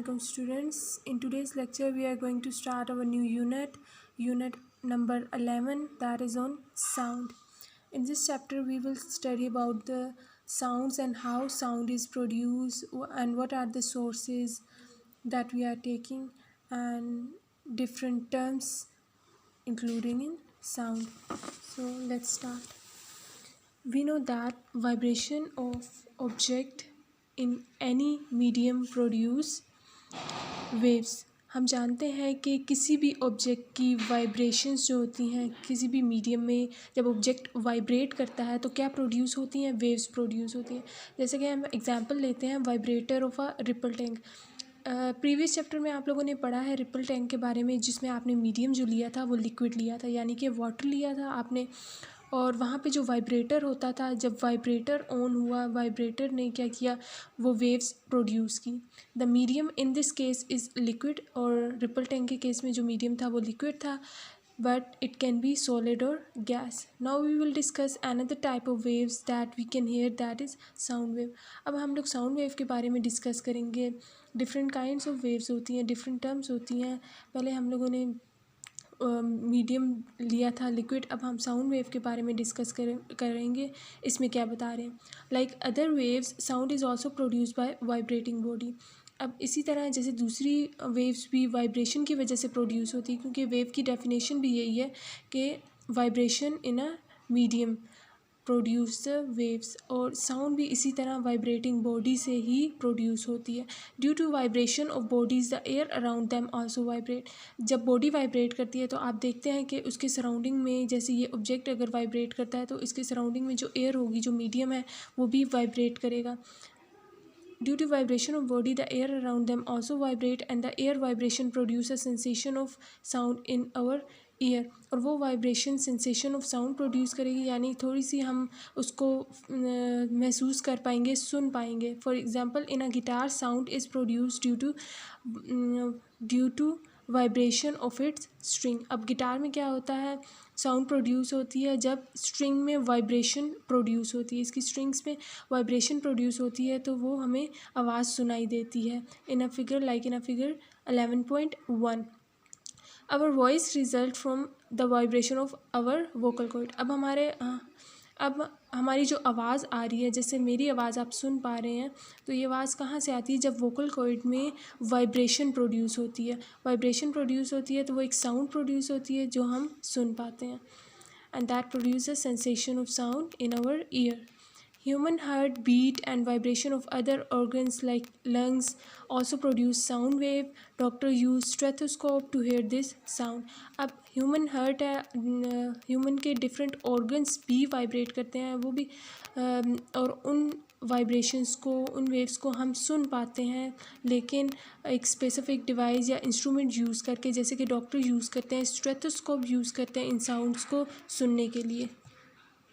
Assalamualaikum students. In today's lecture we are going to start our new unit number 11, that is on sound. In this chapter we will study about the sounds and how sound is produced and what are the sources that we are taking and different terms including in sound. So let's start. We know that vibration of object in any medium produce waves. हम जानते हैं कि किसी भी object की vibrations जो होती हैं किसी भी मीडियम में जब ऑब्जेक्ट वाइब्रेट करता है तो क्या प्रोड्यूस होती हैं, वेव्स प्रोड्यूस होती हैं. जैसे कि हम एग्जांपल लेते हैं vibrator of a ripple tank. Previous chapter में आप लोगों ने पढ़ा है रिपल टैंक के बारे में, जिसमें आपने मीडियम जो लिया था वो लिक्विड लिया था, यानी कि वाटर लिया था आपने. और वहाँ पे जो वाइब्रेटर होता था, जब वाइब्रेटर ऑन हुआ, वाइब्रेटर ने क्या किया, वो वेव्स प्रोड्यूस की. The medium in this case is liquid, और रिपल टैंक के केस में जो मीडियम था वो लिक्विड था, but it can be solid और gas. Now we will discuss another type of waves that we can hear, that is sound wave. अब हम लोग साउंड वेव के बारे में डिस्कस करेंगे. डिफरेंट काइंड्स ऑफ वेव्स होती हैं, डिफरेंट टर्म्स होती हैं. पहले हम लोगों ने मीडियम लिया था लिक्विड, अब हम साउंड वेव के बारे में डिस्कस करेंगे. इसमें क्या बता रहे हैं, like other waves sound is also produce by vibrating body. अब इसी तरह जैसे दूसरी वेव्स भी वाइब्रेशन की वजह से प्रोड्यूस होती है, क्योंकि वेव की डेफिनेशन भी यही है कि vibration in a medium produce the waves. और साउंड भी इसी तरह वाइब्रेटिंग बॉडी से ही प्रोड्यूस होती है. Due to vibration of bodies the air around them also vibrate. जब बॉडी वाइब्रेट करती है तो आप देखते हैं कि उसके सराउंडिंग में, जैसे ये ऑब्जेक्ट अगर वाइब्रेट करता है तो इसके सराउंडिंग में जो एयर होगी, जो मीडियम है, वो भी वाइब्रेट करेगा. Due to vibration of body, the air around them also vibrate, and the air vibration produce a sensation of sound in our ear. और वो vibration sensation of sound produce करेगी, यानी थोड़ी सी हम उसको महसूस कर पाएंगे, सुन पाएंगे. For example, in a guitar sound is produce due to vibration of its string. अब गिटार में क्या होता है, साउंड प्रोड्यूस होती है जब स्ट्रिंग में वाइब्रेशन प्रोड्यूस होती है. इसकी स्ट्रिंग्स में वाइब्रेशन प्रोड्यूस होती है तो वो हमें आवाज़ सुनाई देती है. In a figure 11.1, our voice result from the vibration of our vocal cord. अब हमारी जो आवाज़ आ रही है, जैसे मेरी आवाज़ आप सुन पा रहे हैं, तो ये आवाज़ कहाँ से आती है, जब वोकल कॉर्ड में वाइब्रेशन प्रोड्यूस होती है. वाइब्रेशन प्रोड्यूस होती है तो वो एक साउंड प्रोड्यूस होती है जो हम सुन पाते हैं, and that produces sensation of sound in our ear. Human heart beat and vibration of other organs like lungs also produce sound wave. Doctor use stethoscope to hear this sound. अब human heart है, human के different organs भी vibrate करते हैं, वो भी और उन वाइब्रेशंस को, उन वेव्स को हम सुन पाते हैं, लेकिन एक स्पेसिफिक डिवाइस या इंस्ट्रूमेंट यूज़ करके, जैसे कि डॉक्टर यूज़ करते हैं, स्टेथोस्कोप यूज़ करते हैं इन साउंड्स को सुनने के लिए.